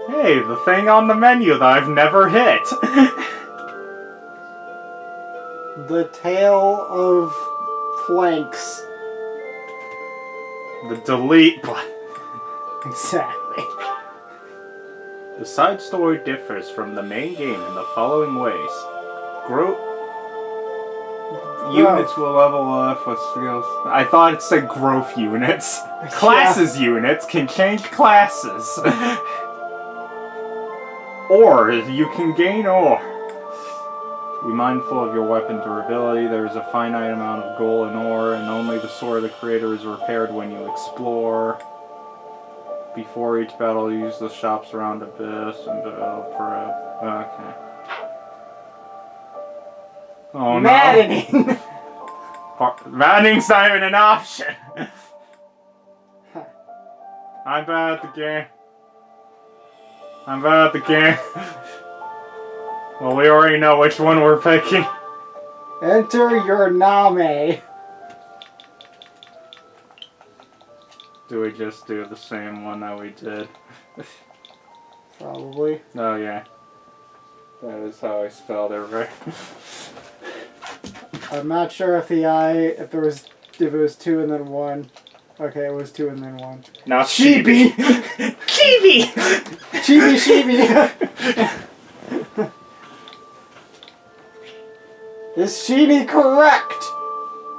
Hey, the thing on the menu that I've never hit. The Tale of Planks. The delete button. Exactly. The side story differs from the main game in the following ways. Units will level up with skills. I thought it said growth units. Classes units can change classes. Or you can gain ore. Be mindful of your weapon durability. There is a finite amount of gold and ore, and only the sword of the creator is repaired when you explore. Before each battle, use the shops around Abyss and prep. Okay. Oh Maddening. no. Maddening's not even an option. I'm bad at the game. Well, we already know which one we're picking. Enter your name. Do we just do the same one that we did? Probably. Oh yeah. That is how I spelled it, right? I'm not sure if it was 2 and then 1. Okay, it was 2 and then 1. Now Chibi! Chibi! Chibi! Is Chibi correct?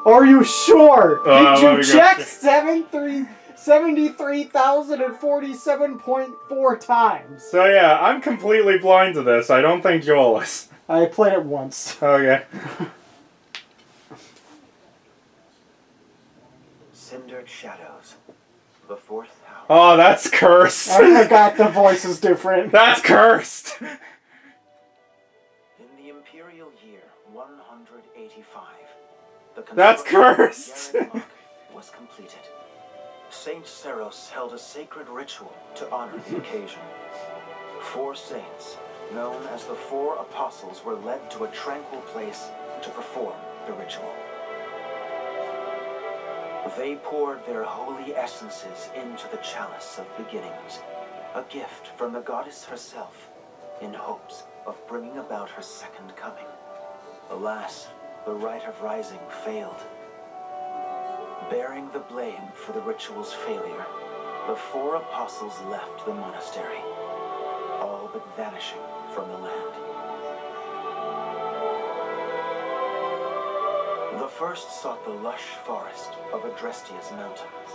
Are you sure? Did you check 73,047.4 times? So yeah, I'm completely blind to this. I don't think Joel is. I played it once. Okay. Cindered shadows. The 4th house. Oh, that's cursed. I forgot the voice is different. That's cursed. In the imperial year 185, the that's cursed. was completed. Saint Seros held a sacred ritual to honor the occasion. 4 saints, known as the 4 apostles, were led to a tranquil place to perform the ritual. They poured their holy essences into the chalice of beginnings, a gift from the goddess herself, in hopes of bringing about her second coming. Alas, the rite of rising failed. Bearing the blame for the ritual's failure, the 4 apostles left the monastery, all but vanishing from the land. The first sought the lush forest of Adrestia's mountains.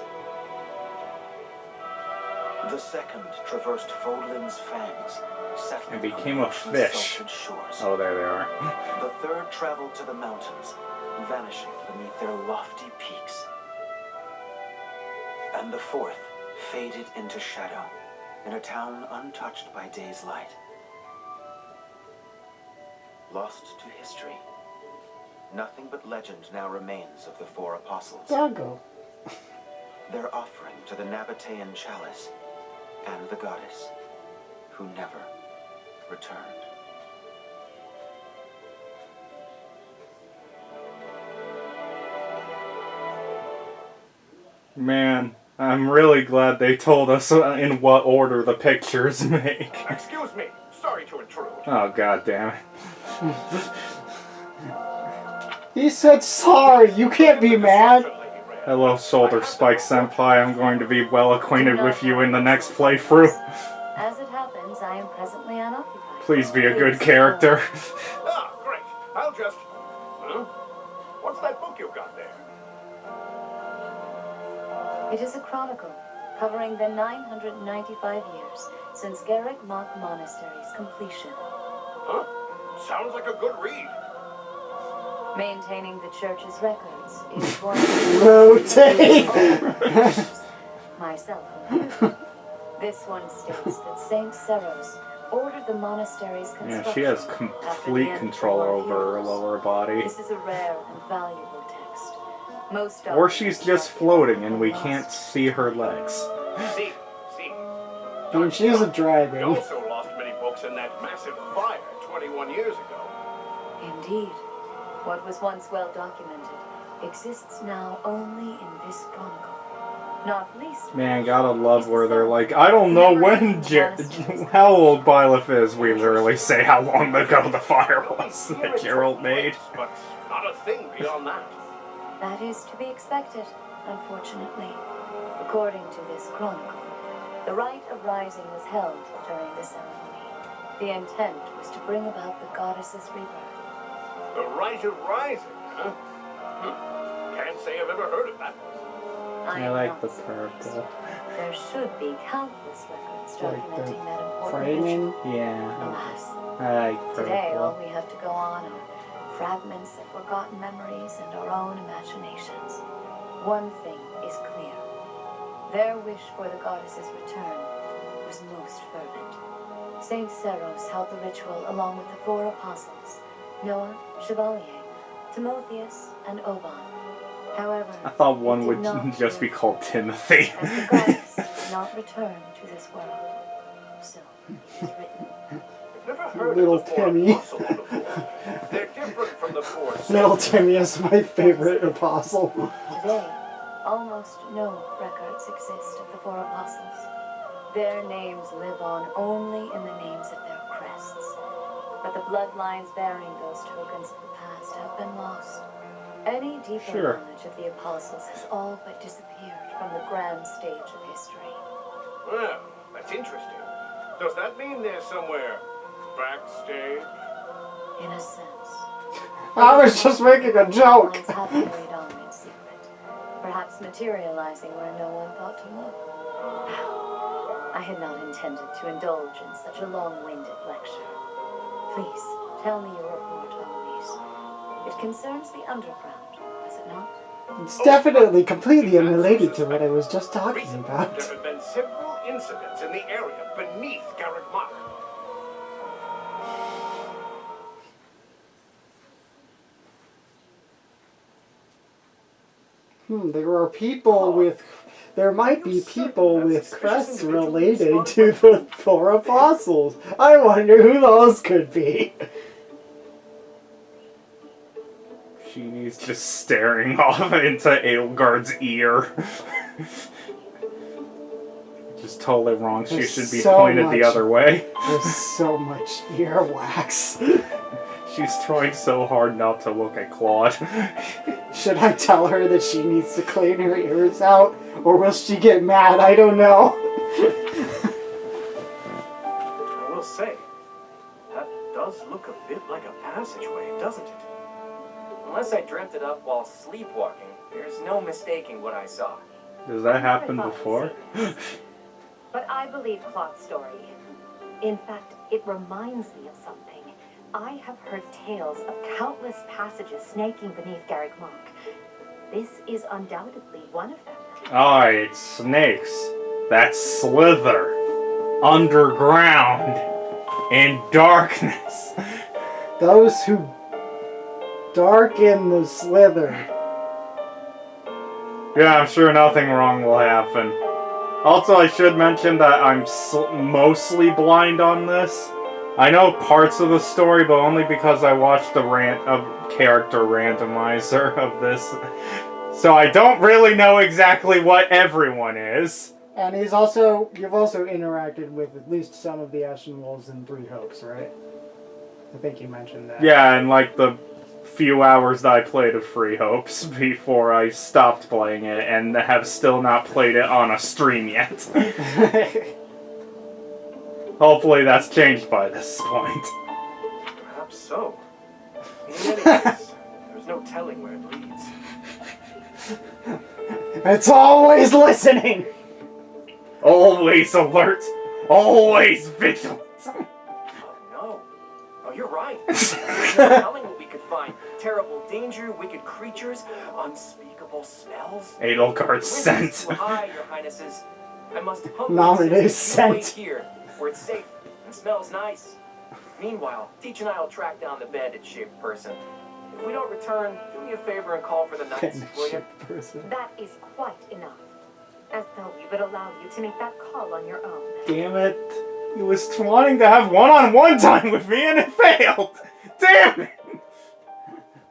The second traversed Fodlan's fangs, settling and became a fish. Shores. Oh, there they are. The third traveled to the mountains, vanishing beneath their lofty peaks. And the fourth faded into shadow, in a town untouched by day's light. Lost to history. Nothing but legend now remains of the 4 apostles. Doggo. Their offering to the Nabatean chalice and the goddess, who never returned. Man, I'm really glad they told us in what order the pictures make. Excuse me. Sorry to intrude. Oh, god damn it. He said sorry, you can't be mad. Hello, Shoulder Spike Senpai. I'm going to be well acquainted with you in the next playthrough. As it happens, I am presently unoccupied. Please be a good character. Ah, great. I'll just... What's that book you've got there? It is a chronicle covering the 995 years since Garrick Mock Monastery's completion. Huh? Sounds like a good read. Maintaining the church's records is one Rotate! myself. This one states that Saint Seros ordered the monastery's construction. Yeah, she has complete control over her lower body. This is a rare and valuable text. Most Or she's just floating and we can't see her legs. See. I mean, she is a We dragon. also lost many books in that massive fire 21 years ago. Indeed. What was once well documented exists now only in this chronicle. Not least. Man, gotta love where they're like, I don't know how old Byleth is. We literally say how long ago the fire was that Gerald made. But not a thing beyond that. That is to be expected, unfortunately. According to this chronicle, the rite of rising was held during the ceremony. The intent was to bring about the goddess's rebirth. The rite of rising, huh? Can't say I've ever heard of that. I am like not the surprised. purple. There should be countless records Like documenting the that important framing? ritual. Yeah, Alas, I like today all purple. we have to go on are fragments of forgotten memories and our own imaginations. One thing is clear. Their wish for the goddess's return was most fervent. Saint Seros held the ritual along with the 4 apostles, Noah, Chevalier, Timotheus, and Oban. However, I thought one it would did not just be go called forward, Timothy. as the goddess did not return to this world. So it is written. I've never heard Little of the 4 Timmy. apostles before. They're different from the 4 Little Timmy is my favorite apostle. Today, almost no records exist of the 4 apostles. Their names live on only in the names of their crests. But the bloodlines bearing those tokens of the past have been lost. Any deeper Sure. knowledge of the apostles has all but disappeared from the grand stage of history. Well, that's interesting. Does that mean they're somewhere backstage? In a sense. I was just making a joke. Bloodlines have carried on in secret, perhaps materializing where no one thought to look. I had not intended to indulge in such a long-winded lecture. Please, tell me your report, Eloise. It concerns the underground, does it not? It's definitely completely unrelated to what I was just talking Recently, about. there have been several incidents in the area beneath Garrett Mach. There might be people with crests related to the 4 apostles. I wonder who those could be. She's just staring off into Edelgard's ear. Just totally wrong. She There's should be so pointed the much- other way. There's so much earwax. She's trying so hard not to look at Claude. Should I tell her that she needs to clean her ears out? Or will she get mad? I don't know. I will say, that does look a bit like a passageway, doesn't it? Unless I dreamt it up while sleepwalking, there's no mistaking what I saw. Does that happen before? But I believe Claude's story. In fact, it reminds me of something. I have heard tales of countless passages snaking beneath Garreg Mach. This is undoubtedly one of them. Alright, snakes. That's Slither. Underground. In darkness. Those who darken the slither. Yeah, I'm sure nothing wrong will happen. Also, I should mention that I'm mostly blind on this. I know parts of the story, but only because I watched a character randomizer of this. So I don't really know exactly what everyone is. And you've also interacted with at least some of the Ashen Wolves and Three Hopes, right? I think you mentioned that. Yeah, and like the few hours that I played of Free Hopes before I stopped playing it, and have still not played it on a stream yet. Hopefully that's changed by this point. Perhaps so. In any case, there's no telling where it leads. It's always listening! Always alert! Always vigilant! Oh no. Oh, you're right. There's no telling what we could find. Terrible danger, wicked creatures, unspeakable smells. Edelgard's scent. Too high, your highnesses. I must humbly Nominate insist that you wait scent. here, where it's safe and smells nice. Meanwhile, Teach and I will track down the bandit-shaped person. If we don't return, do me a favor and call for the knights, will you? Person. That is quite enough. As though we would allow you to make that call on your own. Damn it. He was wanting to have one-on-one time with me and it failed! Damn it!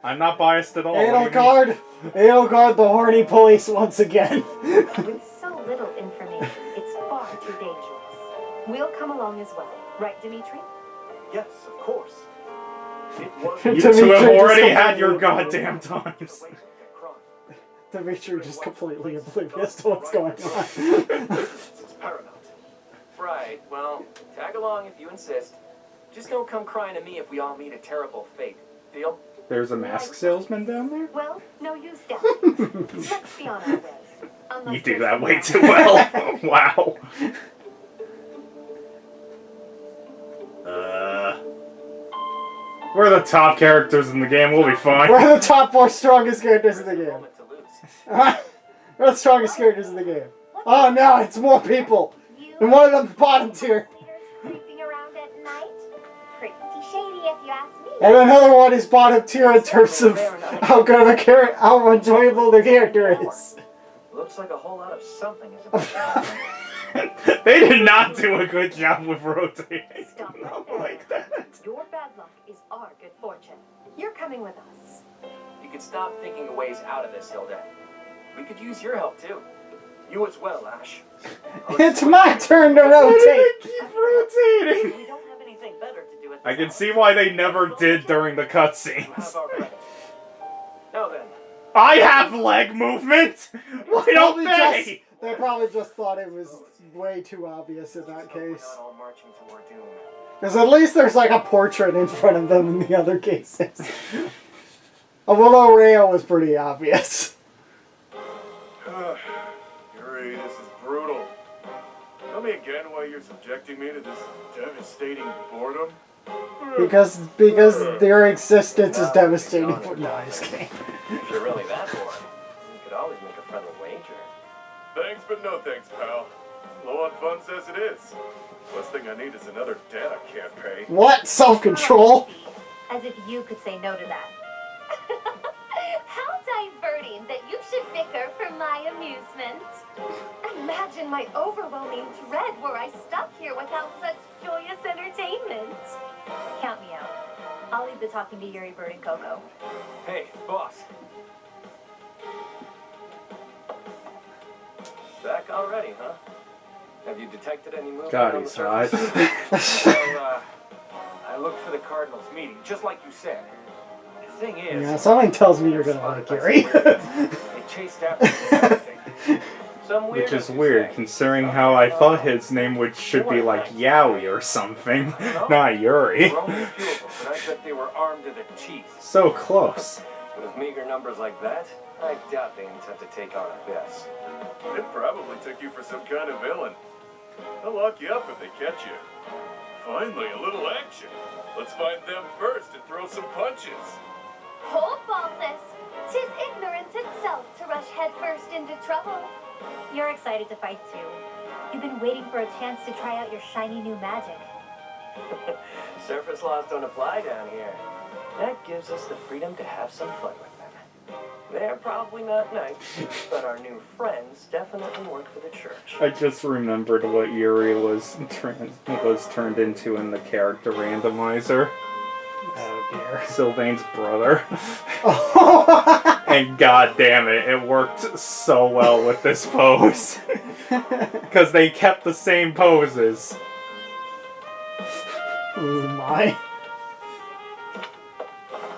I'm not biased at all. Edelgard the horny police once again. With so along as well. Right, Dimitri? Yes, of course. It was You Dimitri two have just already had your completely goddamn times. Dimitri just completely oblivious to what's going on. It's paramount. Right, well, tag along if you insist. Just don't come crying to me if we all meet a terrible fate. Deal? There's a mask salesman down there? Well, no use doubting. Let's be on our way. Unless You do there's that way some- too well. Wow. We're the top characters in the game. We'll be fine. We're the top 4 strongest characters in the game. Moment to lose. We're the strongest characters in the game. Oh no, it's more people. You And one of them's bottom tier. creeping around at night? Pretty shady if you ask me. And another one is bottom tier in terms of how good of a character, how enjoyable the character is. Looks like a whole lot of something is about to happen. They did not do a good job with rotating. Stop right Not there. like that. Your bad luck is our good fortune. You're coming with us. You could stop thinking of ways out of this, Hilda. We could use your help, too. You as well, Ash. It's my turn to Why do rotate. they keep rotating? We don't have anything better to do at I this can hour. see why they never did during the You have cutscenes. our credit. Now then, I have leg movement! Why don't they? They probably just thought it was way too obvious in that let's hope we're case. not all marching toward doom. Because at least there's like a portrait in front of them in the other cases. Although Rhea was pretty obvious. Yuri, this is brutal. Tell me again why you're subjecting me to this devastating boredom. Because their existence is devastating. No, I'm just kidding. If you're really that bored, you could always make a friendly wager. Thanks, but no thanks, pal. Low on funds as it is. Last thing I need is another debt I can't pay. What? Self-control? As if you could say no to that. How diverting that you should bicker for my amusement. Imagine my overwhelming dread were I stuck here without such joyous entertainment. Count me out. I'll leave the talking to Yuri, Bird, and Coco. Hey, boss. Back already, huh? Have you detected any movement God, on the he's hot. surface? Well, I looked for the Cardinals meeting, just like you said. The thing is, Yeah, something tells me you're gonna like Gary. they chased after me and everything. Some Which weirdo, is you weird, say. considering how I thought his name should be like Yowie or something, not Yuri. There were only a few of them, but I bet they were armed to the teeth. So close. With meager numbers like that, I doubt they intend to take on us. It probably took you for some kind of villain. They'll lock you up if they catch you. Finally, a little action. Let's find them first and throw some punches. Hold faultless. 'Tis ignorance itself to rush headfirst into trouble. You're excited to fight too. You've been waiting for a chance to try out your shiny new magic. Surface laws don't apply down here. That gives us the freedom to have some fun with them. They're probably not nice, but our new friends definitely work for the church. I just remembered what Yuri was turned into in the character randomizer. Oh dear. Sylvain's brother. And god damn it, it worked so well with this pose. Because they kept the same poses. Oh my.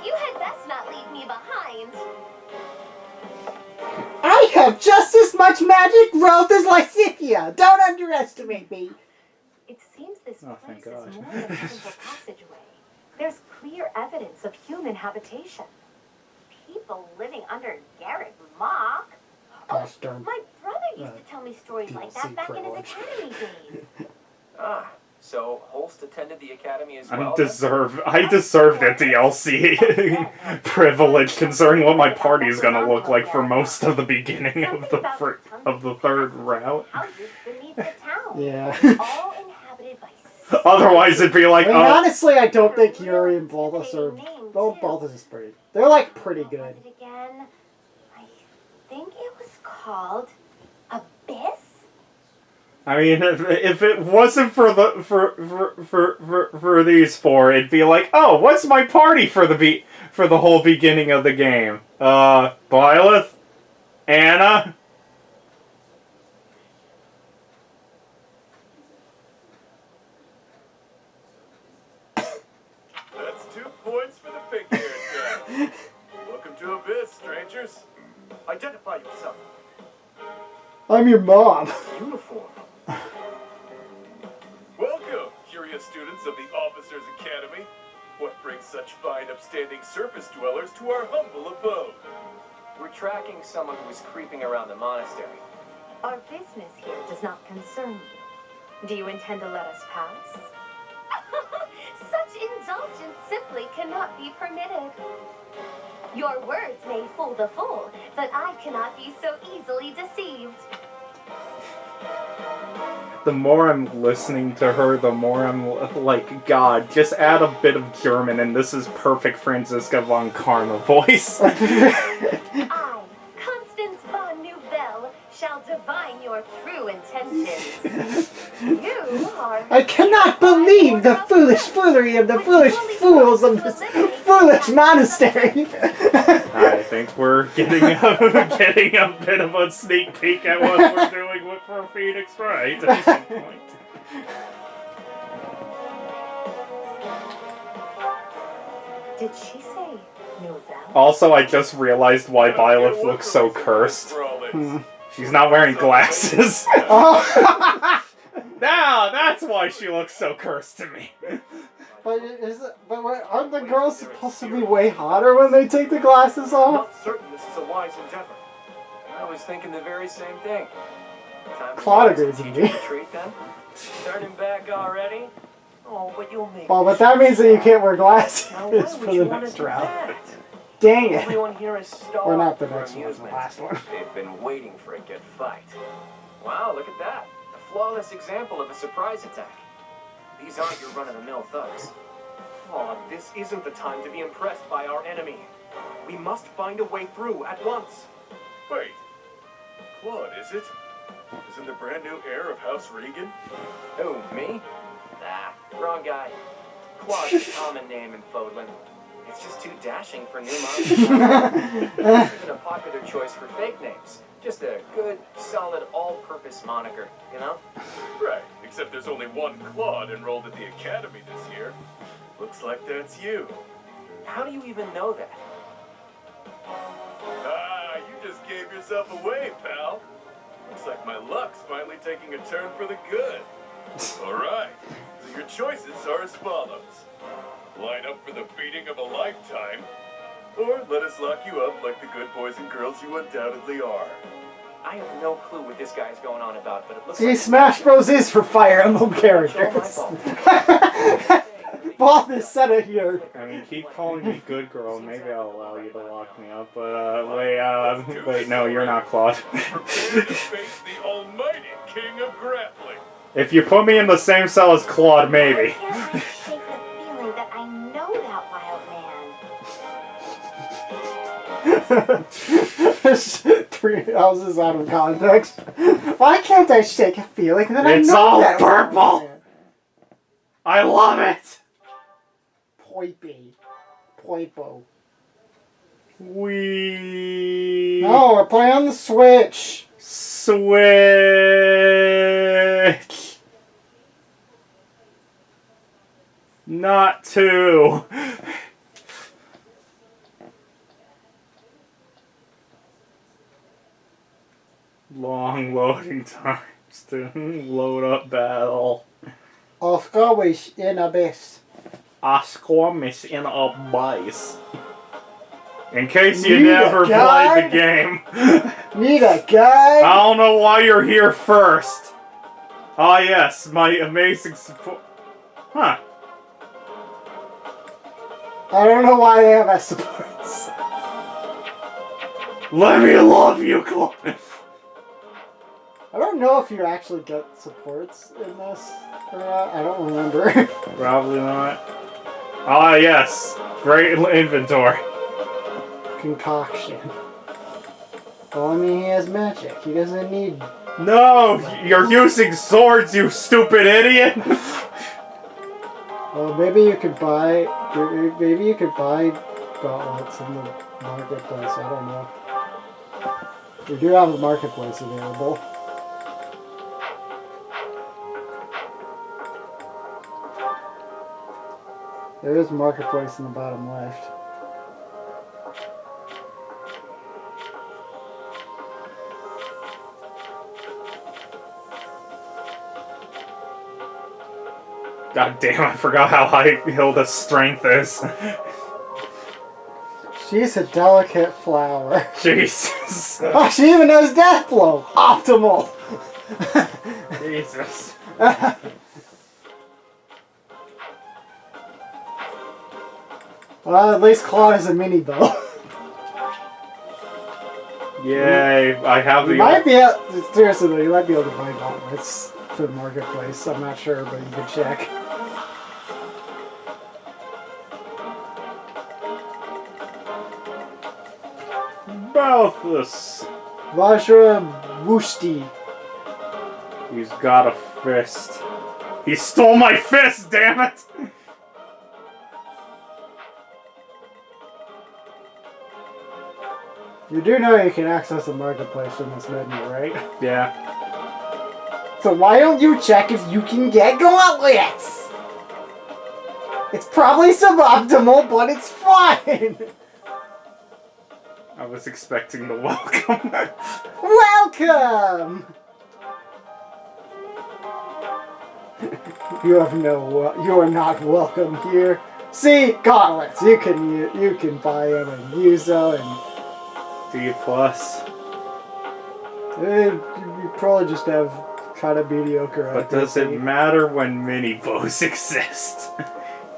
You had best not leave me behind. I have just as much magic growth as Lysithia. Don't underestimate me. It seems this Oh, thank place God. is more than a simple passageway. There's clear evidence of human habitation. People living under Garrett Mock. Gosh darn. My brother used to tell me stories like that DLC back in his privilege. academy days. Ah, so Holst attended the academy as well? I deserve the DLC privilege, considering what my party is gonna look like for most of the beginning of the third route. Houses beneath the town. Yeah. All inhabited by Otherwise, it'd be like, I mean, oh, honestly, I don't think Yuri and Balthus are. Well, Balthus is pretty. They're like pretty What good. was it again? I think it was called Abyss. I mean, if it wasn't for the for these four, it'd be like, oh, what's my party for the whole beginning of the game? Byleth, Anna. Identify yourself. I'm your mom. Uniform. Welcome, curious students of the Officers Academy. What brings such fine, upstanding surface dwellers to our humble abode? We're tracking someone who is creeping around the monastery. Our business here does not concern you. Do you intend to let us pass? Such indulgence simply cannot be permitted. Your words may fool the fool, but I cannot be so easily deceived. The more I'm listening to her, the more I'm like, God, just add a bit of German and this is perfect Franziska von Karma voice. I, Constance von Nouvelle, shall divine your true intentions. You are... I cannot believe the foolish foolery of the foolish fools of this foolish monastery. I think we're getting a bit of a sneak peek at what we're doing with for Phoenix Wright at some point. Did she say Nouvelle? Also, I just realized why Violet looks so cursed. She's not wearing glasses. Oh. Now, that's why she looks so cursed to me. But aren't the girls supposed to be way hotter when they take the glasses I'm off? not certain this is a wise endeavor. I was thinking the very same thing. Time to Claude rise and agrees with teach me. you a treat, then? Turning back already? Oh, but you'll make Well, but that means that you can't wear glasses Now, why for would the you want to next do round. that? Dang it. Everyone here is starved Or not the for next one, the amusement. last one. They've been waiting for a good fight. Wow, look at that. A flawless example of a surprise attack. These aren't your run-of-the-mill thugs. Oh, this isn't the time to be impressed by our enemy. We must find a way through at once. Wait. Claude, is it? Isn't the brand new heir of House Regan? Who, me? Nah, wrong guy. Claude's a common name in Fodlan. It's just too dashing for new monsters. It's even a popular choice for fake names. Just a good, solid, all-purpose moniker, you know? Right, except there's only one Claude enrolled at the academy this year. Looks like that's you. How do you even know that? Ah, you just gave yourself away, pal. Looks like my luck's finally taking a turn for the good. Alright, so your choices are as follows. Line up for the beating of a lifetime, or let us lock you up like the good boys and girls you undoubtedly are. I have no clue what this guy's going on about, but it looks See, like... Smash Bros. Is for Fire Emblem characters. It's all my fault. Bob has said it here. I mean, keep calling me good girl, maybe I'll allow you to lock me up, but, wait, no, you're not Claude. Prepare to face the almighty king of grappling. If you put me in the same cell as Claude, maybe. Can't I shake the feeling that I know that wild man? 3 houses out of context. Why can't I shake a feeling that I It's know all that wild purple. man? I love it! Poipy. Poipo. We No, we're playing on the Switch. Switch. Not two. Long loading times to load up battle. Oscar in abyss. I squamish in a base. In case you Need a never played the game. Need a guy? I don't know why you're here first. Ah yes, my amazing support. Huh. I don't know why they have S supports. Let me love you, Claude. I don't know if you actually get supports in this or not. I don't remember. Probably not. Ah yes, great inventory. Concoction. Well, I mean, he has magic. He doesn't need... No, you're using swords, you stupid idiot. Well, maybe you could buy... Maybe you could buy gauntlets in the marketplace. I don't know. We do have a marketplace available. There is a marketplace in the bottom left. God damn, I forgot how high Hilda's strength is. She's a delicate flower. Jesus. Oh, she even knows Death Blow! Optimal! Jesus. Well, at least Claw has a mini bow. Yay, I have You the... might be able, seriously though, you might be able to buy gauntlets for the marketplace. I'm not sure, but you can check. Balthus. Vajra Wushti. He's got a fist. He stole my fist, damn it! You do know you can access the marketplace from this menu, right? Yeah. So why don't you check if you can get gauntlets? It's probably suboptimal, but it's fine! I was expecting the welcome. Welcome! You are not welcome here. See, gauntlets. You can buy them and use them, and D plus. you probably just have kind of mediocre. But does it matter when mini bows exist?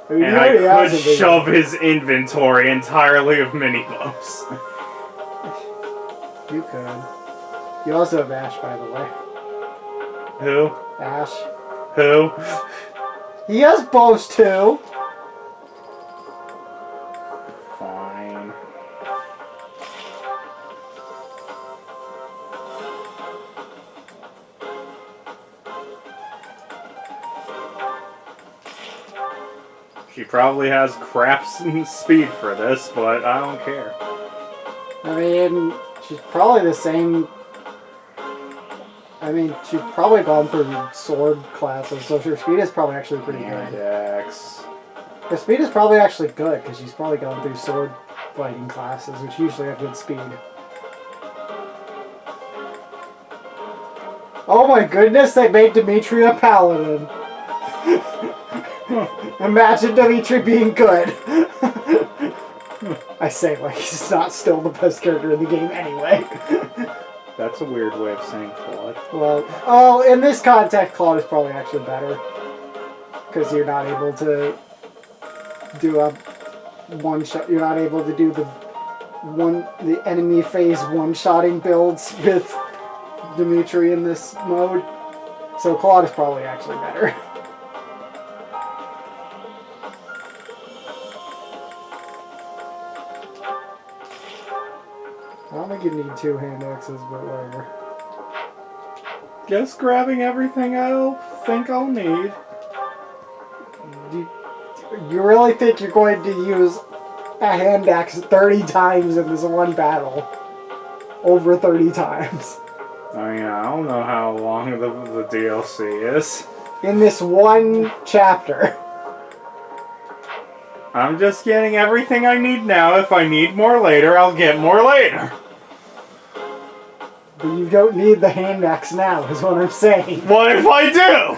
I mean, And he already I has could a big shove his inventory entirely of mini bows. You could. You also have Ash, by the way. Who? Ash. Who? He has bows too. Fine. She probably has craps and speed for this, but I don't care. I mean, she's probably the same. I mean, she's probably gone through sword classes, so her speed is probably actually pretty good. Dex. Her speed is probably actually good, because she's probably gone through sword fighting classes, which usually have good speed. Oh my goodness, they made Dimitri a paladin. Imagine Dimitri being good. I say like he's not still the best character in the game anyway. That's a weird way of saying Claude. Well, in this context, Claude is probably actually better. Because you're not able to do a one-shot, you're not able to do the enemy phase one-shotting builds with Dimitri in this mode. So Claude is probably actually better. I don't think you need two hand axes, but whatever. Just grabbing everything I think I'll need. You really think you're going to use a hand axe 30 times in this one battle? Over 30 times. I mean, I don't know how long the DLC is. In this one chapter. I'm just getting everything I need now. If I need more later, I'll get more later. But you don't need the hand axe now, is what I'm saying. What if I do?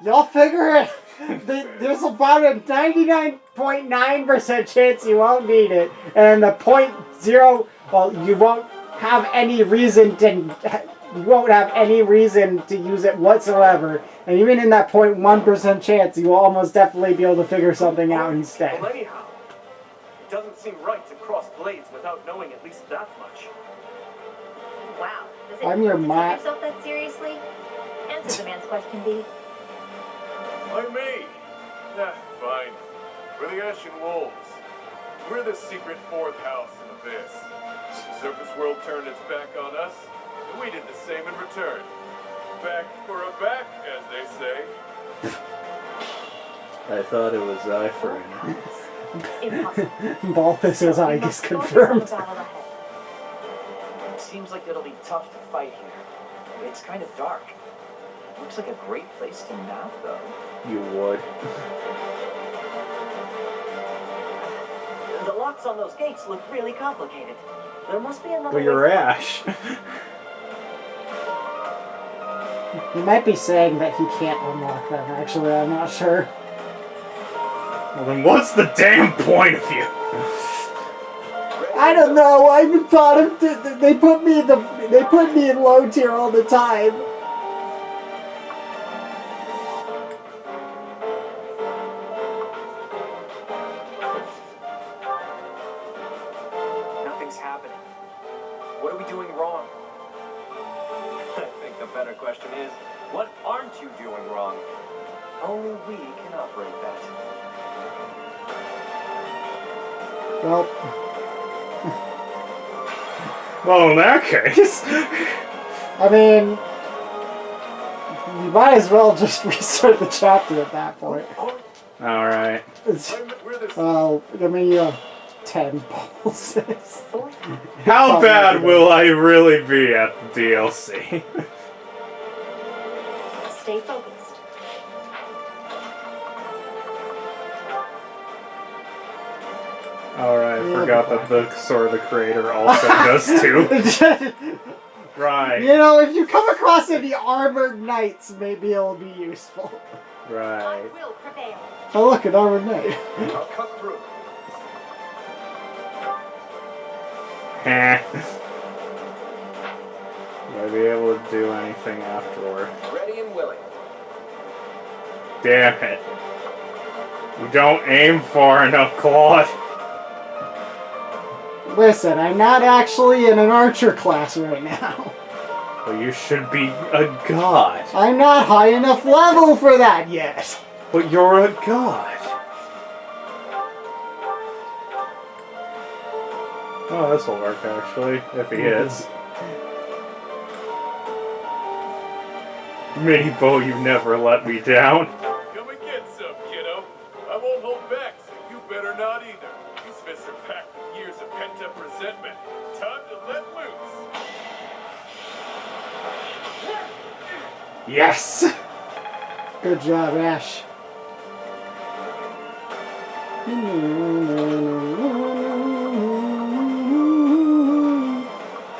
You'll figure it. There's about a 99.9% chance you won't need it, and the 0.0, well, you won't have any reason to. You won't have any reason to use it whatsoever, and even in that 0.1% chance, you will almost definitely be able to figure something out instead. Well, anyhow, it doesn't seem right to cross blades without knowing at least that much. Wow. Does it I'm your take ma- yourself that seriously? Answer the man's question, B. Why me? Nah, fine. We're the Ashen Wolves. We're the secret fourth house in Abyss. The surface world turned its back on us, and we did the same in return. Back for a back, as they say. I thought it was eye for an eye. Impossible. Balthus is, I We guess, must focus on the confirmed. battle ahead. It seems like it'll be tough to fight here. It's kind of dark. Looks like a great place to nap, though. You would. The locks on those gates look really complicated. There must be another But you're way. Ash. He might be saying that he can't unlock them, actually, I'm not sure. Well, then what's the damn point of you? I don't know, I even thought of they put me in low tier all the time. Nothing's happening. What are we doing wrong? I think the better question is, what aren't you doing wrong? Only we can operate that. Well, Well, in that case... I mean, you might as well just restart the chapter at that point. Alright. Well, I mean, you have 10 pulses. How bad will I really be at the DLC? Stay focused. Alright, I forgot that the Sword of the Creator also does too. Right. You know, if you come across any armored knights, maybe it'll be useful. I Right. will prevail. Oh look, an armored knight. I'll cut through. Heh. Will I be able to do anything afterward? Ready and willing. Damn it. You don't aim far enough, Claude. Listen, I'm not actually in an archer class right now. Well, you should be a god. I'm not high enough level for that yet. But you're a god. Oh, this will work actually, if he hits. Mini Bow, you never let me down. Come and get some, kiddo. I won't hold back, so you better not either. These fists are packed with years of pent-up resentment. Time to let loose. Yes! Good job, Ash.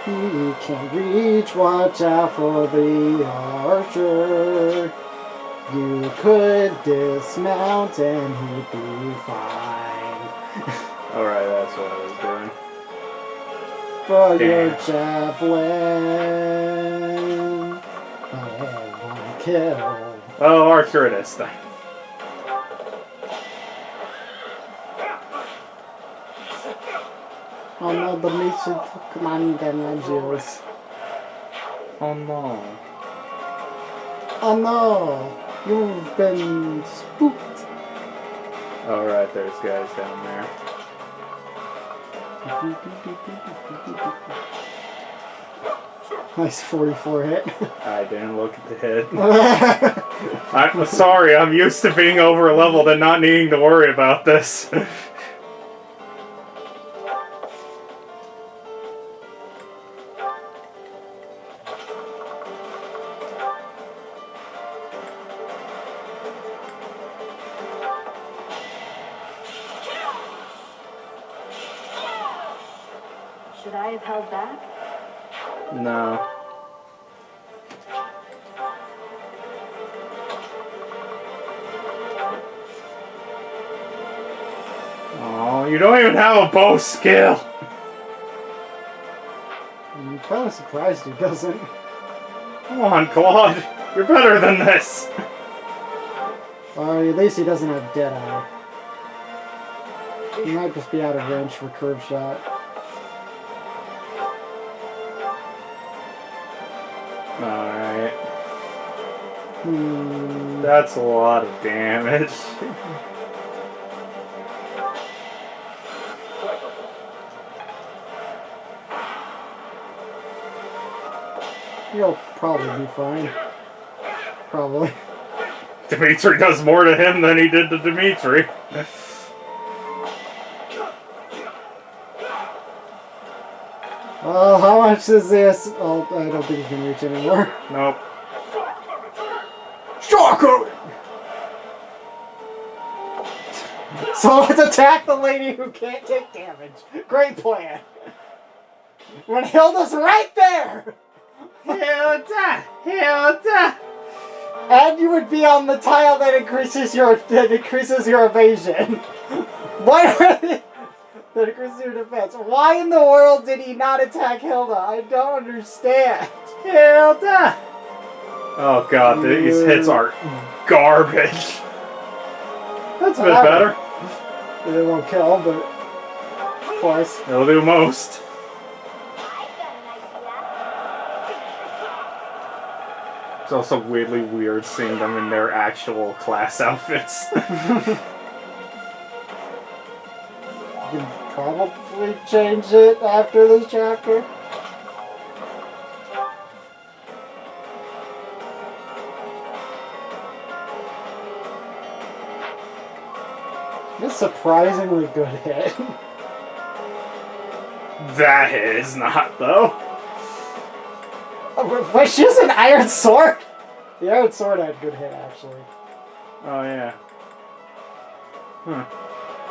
He can reach, watch out for the archer. You could dismount and he'd be fine. Alright, that's what I was doing. For your Damn. javelin. One kill. Oh, Archer it is then. Oh no, the mission took my damages. Oh no. Oh no, you've been spooked. Alright, there's guys down there. Nice 44 hit. I didn't look at the hit. I'm sorry, I'm used to being over leveled and not needing to worry about this. Should I have held back? No. Oh, you don't even have a bow skill. I'm kind of surprised he doesn't. Come on, Claude. You're better than this. Or at least he doesn't have Deadeye. He might just be out of range for curve shot. Alright. Hmm. That's a lot of damage. He'll probably be fine. Probably. Dimitri does more to him than he did to Dimitri. Oh, how much is this? Oh, I don't think he can reach anymore. Nope. Shocker! So let's attack the lady who can't take damage. Great plan. When Hilda's right there! Hilda. And you would be on the tile that increases your evasion. What are they? That increases your defense. Why in the world did he not attack Hilda? I don't understand. Hilda. Oh god, these hits are garbage. That's a bit better. They won't kill, but close. It'll do most. It's also weirdly weird seeing them in their actual class outfits. You can probably change it after this chapter. It's a surprisingly good hit. That hit is not, though. Was she just an iron sword? The iron sword had a good hit, actually. Oh, yeah. Huh.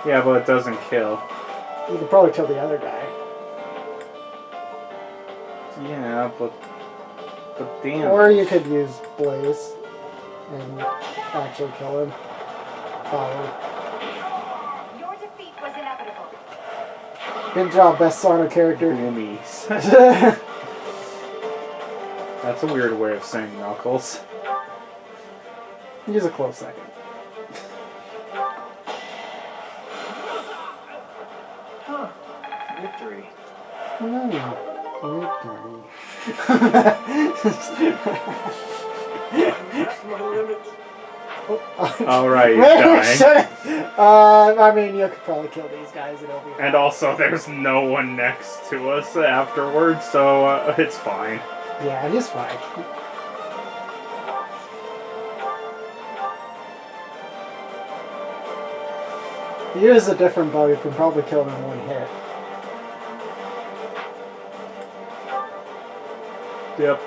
Yeah, but it doesn't kill. You could probably kill the other guy. Yeah, but damn. Or you could use Blaze and actually kill him. Probably. Your defeat was inevitable. Good job, best Sonic character. Boomies. That's a weird way of saying Knuckles. Use a close second. Victory. Alright, dying. I mean, you could probably kill these guys and it'll be fine. And also, there's no one next to us afterwards, so it's fine. Yeah, it is fine. If you use a different bow, you can probably kill them in one hit. Yep.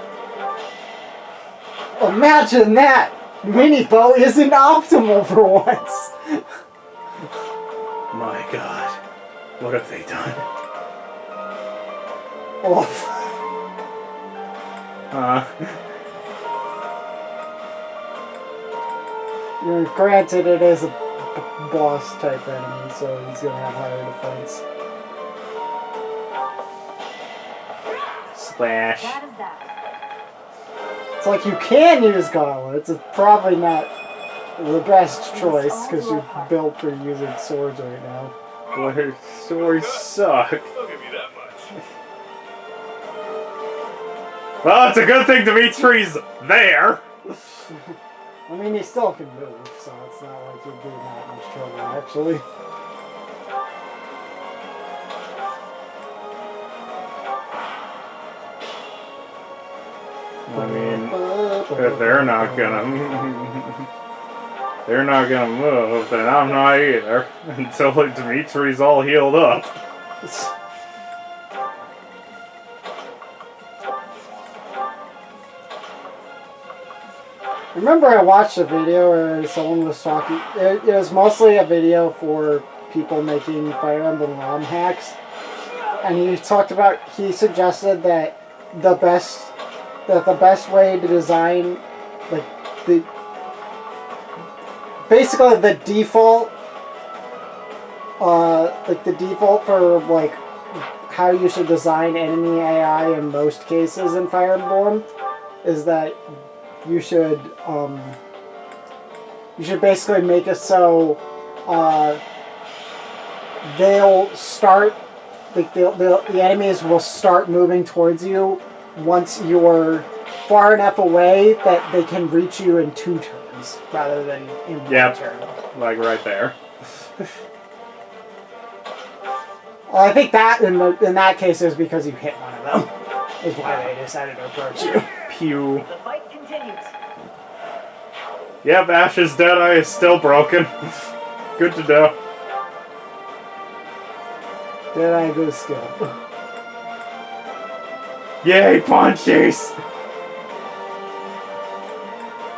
Imagine that! Mini bow isn't optimal for once! My god. What have they done? Oof. Granted, it is a boss type enemy, so he's gonna have higher defense. Slash. That is that. It's like you can use gauntlets, it's probably not the best choice, because you're built for using swords right now. What swords suck. I'll give you that much. Well, it's a good thing Dimitri's there. I mean, he still can move, so it's not like you'd be in that much trouble, actually. I mean, if they're not gonna move, then I'm not either. Until Dimitri's all healed up. Remember I watched a video where someone was talking, it was mostly a video for people making Fire Emblem ROM hacks, and he suggested that the best way to design, like, basically the default for, like, how you should design enemy AI in most cases in Fire Emblem is that you should basically make it so they'll start, like, the enemies will start moving towards you once you're far enough away that they can reach you in 2 turns rather than in 1 turn. Like right there. Well, I think that in that case is because you hit one of them. Is why they decided to approach you. Pew. The fight continues. Yep, Ash's Deadeye is still broken. Good to know. Deadeye good skill. Yay, punchies!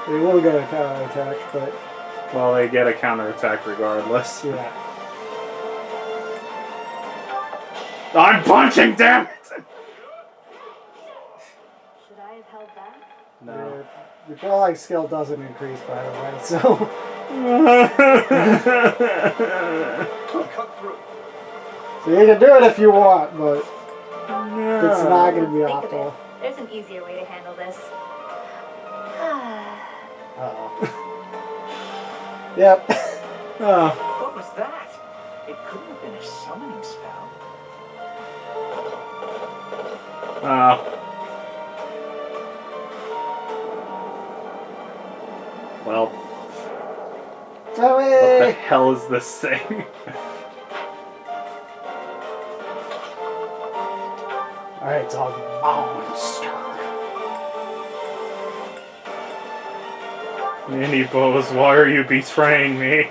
They will get a counter attack, but Well, they get a counterattack regardless. yeah. I'm punching, damn it! Should I have held back? No. Your brawling skill doesn't increase, by the way, so. Cut through. So you can do it if you want, but it's not going to be Think of optimal. it. There's an easier way to handle this. Uh-oh. Yep. Oh. What was that? It couldn't have been a summoning spell. Oh. Well, what the Zoe! hell is this thing? Alright, it's all monster. Mini bows, why are you betraying me?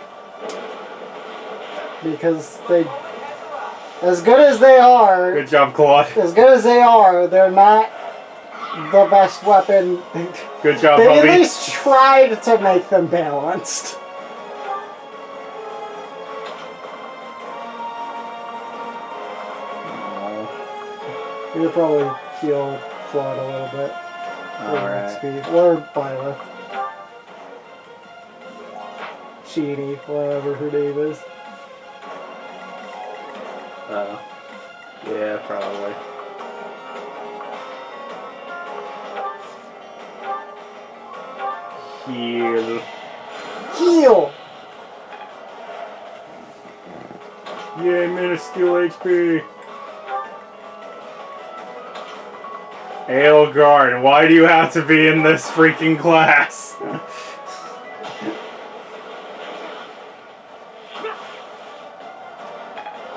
Because they. As good as they are. Good job, Claude. As good as they are, they're not the best weapon. Good job, They Bobby. at least tried to make them balanced. You would probably heal Claude a little bit. Alright. Speed. Or Violet. Sheeny, whatever her name is. Yeah, probably. Heal. Heal! Yay, minuscule HP. Aelgard, why do you have to be in this freaking class?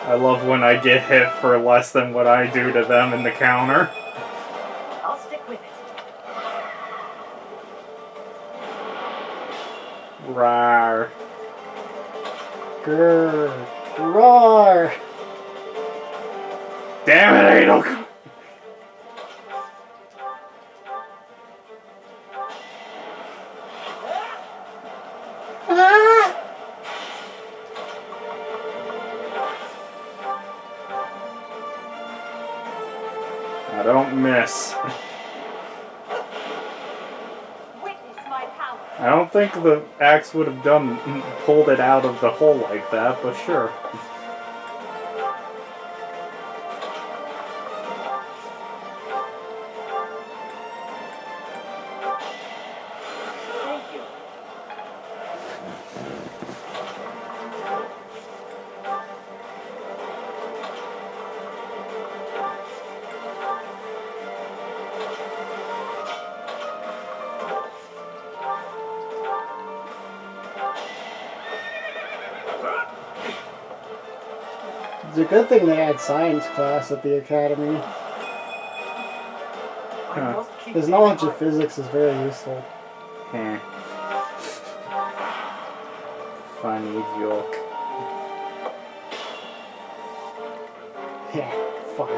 I love when I get hit for less than what I do to them in the counter. I'll stick with it. Rawr. Grrr. Roar! Damn it, Aelgard! I don't miss. Witness my power. I don't think the axe would have pulled it out of the hole like that, but sure. Thank you. It's a good thing they had science class at the academy. I must keep His knowledge of physics is very useful. Heh. Funny joke. Yeah, fucking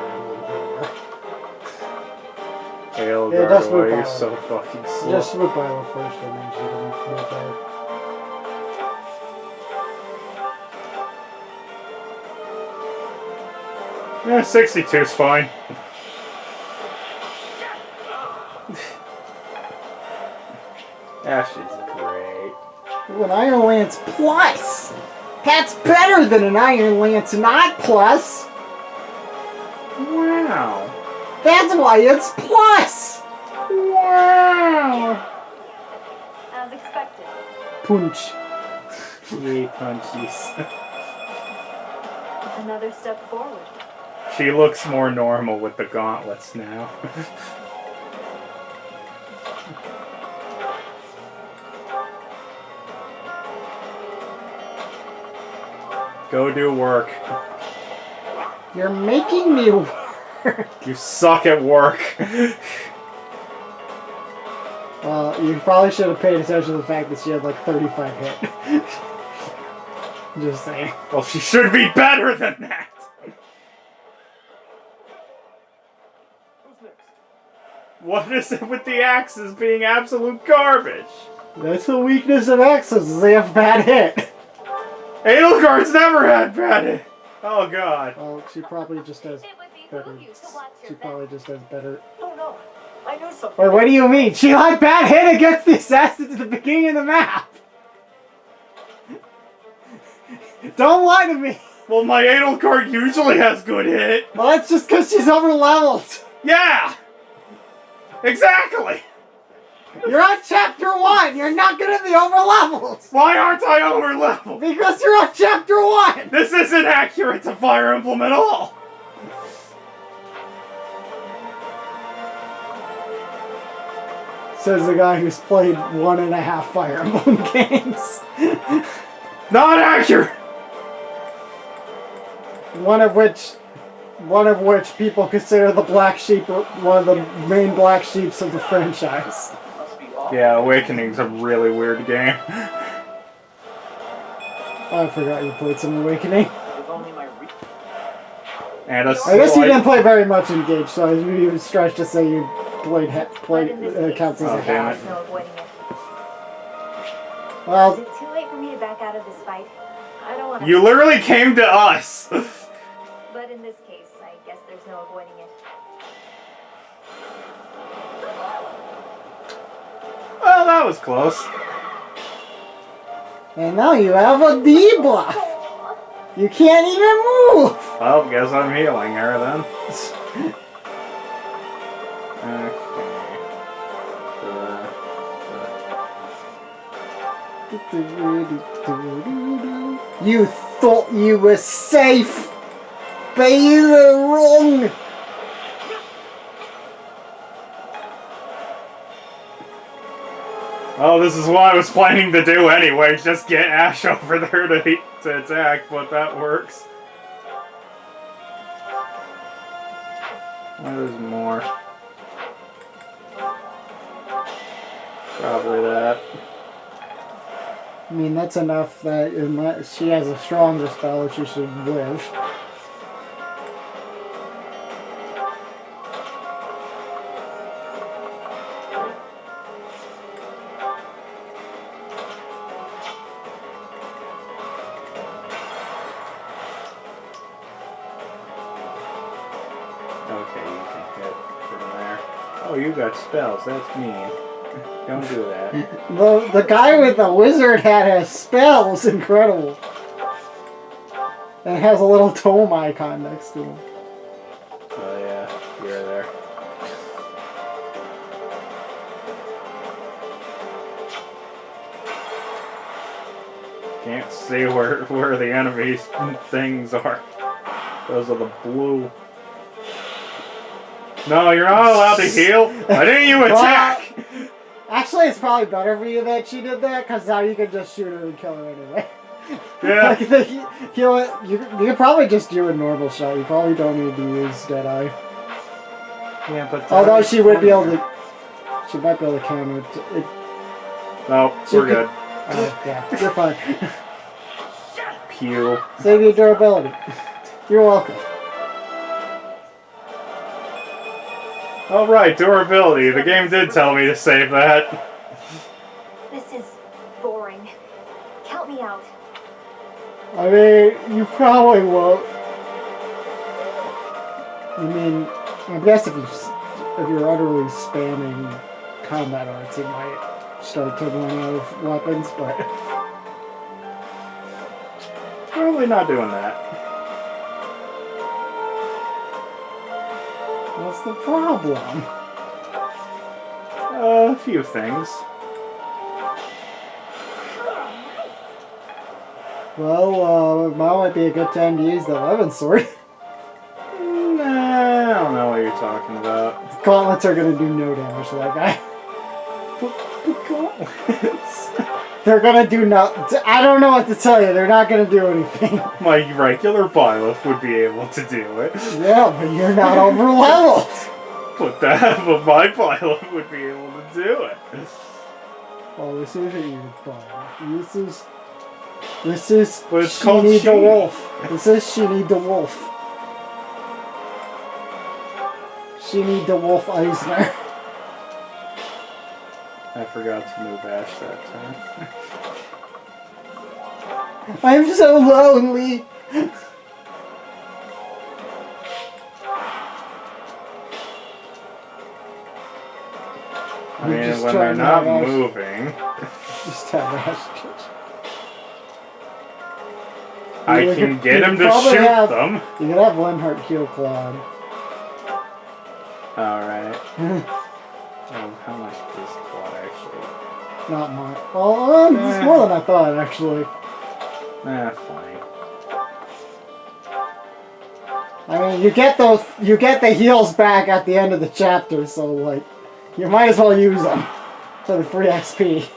Aelgard, just why move are you on. so fucking slow? Just move Violet first and then she can move there. Yeah, 62's fine. Ashley's great. Ooh, an Iron Lance Plus! That's better than an Iron Lance Not Plus! Wow. That's why it's Plus! Wow. As expected. Punch. Yay, punchies. Another step forward. She looks more normal with the gauntlets now. Go do work. You're making me work. You suck at work. Well, you probably should have paid attention to the fact that she had like 35 hit. Just saying. Well, she should be better than that. Who's next? What is it with the axes being absolute garbage? That's the weakness of axes, is they have bad hit. Aelgard's never had bad hit. Oh god. Well, she probably just has It would better. behoove you to watch She your probably back. just has better. Oh no, I I knew something. Wait, what do you mean? She had bad hit against the assassins at the beginning of the map! Don't lie to me! Well, my anal card usually has good hit. Well, that's just because she's over leveled. Yeah! Exactly! You're on chapter 1! You're not gonna be over leveled! Why aren't I over leveled? Because you're on chapter 1! This isn't accurate to Fire Emblem at all! Says the guy who's played 1.5 Fire Emblem games. Not accurate! One of which people consider the black sheep, one of the main black sheeps of the franchise. Must be awful. Yeah, Awakening's a really weird game. I forgot you played some Awakening. If only my And a I guess you slight- didn't play very much Engage, so I was even stretched to say you played But in this case, counts as Oh, a damn half. it. there's no avoiding it. Is Well, it too late for me to back out of this fight? I don't want to. You literally came to us! But in this case, I guess there's no avoiding it. Well, that was close. and now you have a debuff. You can't even move. Well, guess I'm healing her then. You thought you were safe, but you were wrong. Oh, this is what I was planning to do anyway, just get Ash over there to attack, but that works. There's more. Probably that. I mean, that's enough that unless she has a stronger spell, she should live. Okay, you can hit from there. Oh, you got spells, that's mean. Don't do that. The guy with the wizard hat has spells. Incredible. And it has a little tome icon next to him. Oh yeah, you're there. Can't see where the enemy's things are. Those are the blue. No, you're not allowed to heal. Why didn't you attack? Actually, it's probably better for you that she did that, because now you can just shoot her and kill her anyway. Yeah. Like, you could probably just do a normal shot. You probably don't need to use Deadeye. Yeah, but Although she would be able to... She might be able to counter it. No, She we're could- good. Yeah, you're fine. Pew. Save your durability. You're welcome. Oh right, durability. The game did tell me to save that. This is boring. Count me out. I mean, you probably won't. I mean, I guess if you're utterly spamming combat arts, it might start to run out of weapons, but Probably not doing that. what's the problem? A few things. Well, now might be a good time to use the 11 sword. Nah, I don't know what you're talking about. Gauntlets are gonna do no damage to that guy. They're gonna do I don't know what to tell you. They're not gonna do anything. My regular Byleth would be able to do it. Yeah, but you're not over leveled. But my Byleth would be able to do it. Oh, this isn't even fun. This is But it's called Sheenie the Sheenie. Wolf. This is Sheenie the Wolf. Sheenie the Wolf Eisner. I forgot to move Ash that time. I'm so lonely. I You're mean, just when they're trying to not have Ash- moving, Just have Ash. I You can could- get you him could to probably shoot have- them. You could have Lenhart heal Claude. Alright. Oh, how much does Claude actually? Not much. Well, it's more than I thought, actually. Fine. I mean, you get the heals back at the end of the chapter, so like, you might as well use them for the free XP.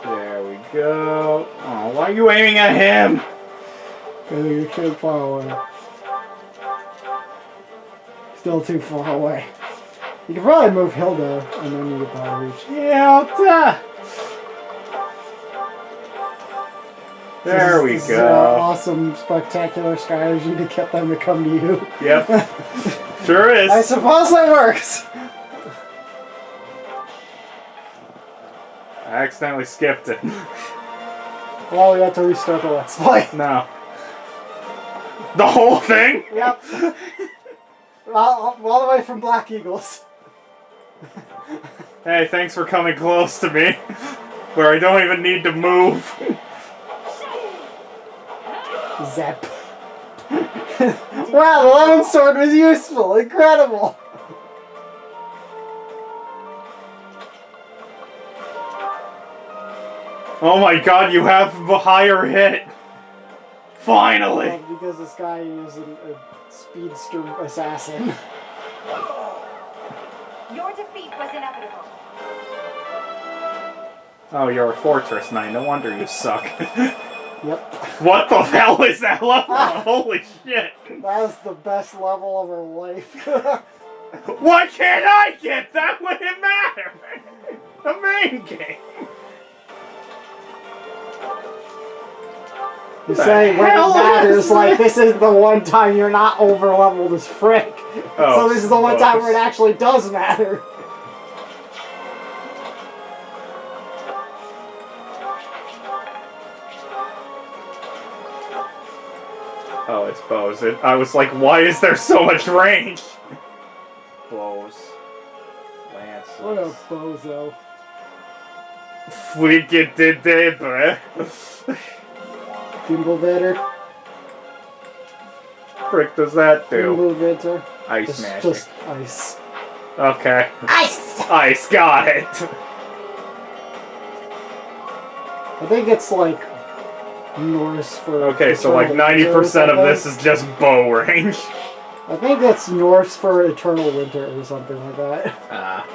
There we go. Oh, why are you aiming at him? You're too far away. Still too far away. You can probably move Hilda, and then you could probably reach. Hilda! There we This is, go. awesome, spectacular strategy to get them to come to you. Yep. Sure is. I suppose that works. I accidentally skipped it. Well, we have to restart the Let's Play. No. The whole thing? Yep. all the way from Black Eagles. Hey, thanks for coming close to me. Where I don't even need to move. Zap. Wow, the lemon sword was useful. Incredible. Oh my god, you have a higher hit. Finally. Well, because this guy is a speedster assassin. Your defeat was inevitable. Oh, you're a fortress knight. No wonder you suck. Yep. What the hell is that level? Holy shit. That was the best level of her life. Why can't I get that when it matters? The main game. You The say when it hell matters, is like this is the one time you're not over leveled as frick. Oh, So this is the one time where it suppose. actually does matter. Oh, it's bows. I was like, why is there so much range? Bows. Lances. What a bozo. We get the debra. Gimblevator. Frick does that do? Gimblevator. Ice It's magic. just ice. Okay. Ice! Ice, got it. I think it's like Norse for. Okay, so like Eternal Winter or 90% of this something. is just bow range. I think it's Norse for Eternal Winter or something like that. Ah.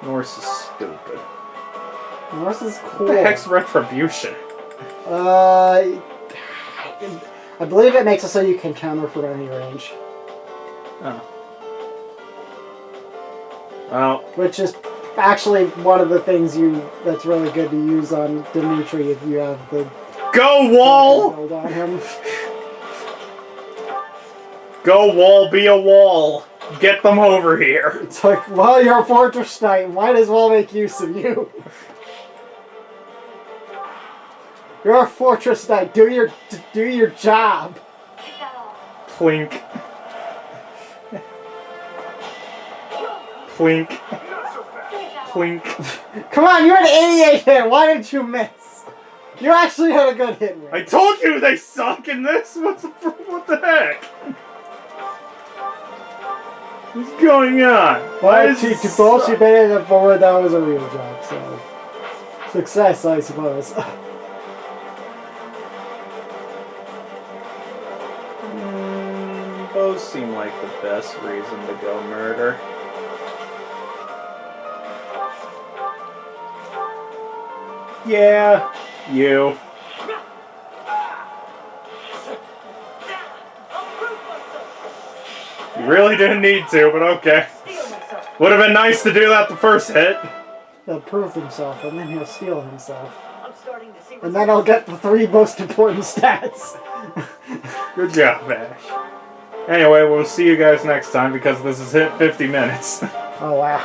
Norse is stupid. Norse is cool. What the heck's retribution? I believe it makes it so you can counter from any range. Oh. Well, Which is actually one of the things that's really good to use on Dimitri if you have the go wall! build on him. Go wall, be a wall. Get them over here. It's like, well, you're a fortress knight, might as well make use of you. You're a fortress knight, do your job. Plink. Plink. Plink. Come on, you're an 88 hit, why didn't you miss? You actually had a good hit rate. I told you they suck in this. What the heck? What's going on? Why is To this both you suck? made it forward, that was a real job, so. Success, I suppose. Bows seem like the best reason to go murder. Yeah, you. You really didn't need to, but okay. Would have been nice to do that the first hit. He'll prove himself, and then he'll steal himself. I'm starting to see. And then I'll get the 3 most important stats. Good job, Ash. Anyway, we'll see you guys next time because this has hit 50 minutes. Oh wow.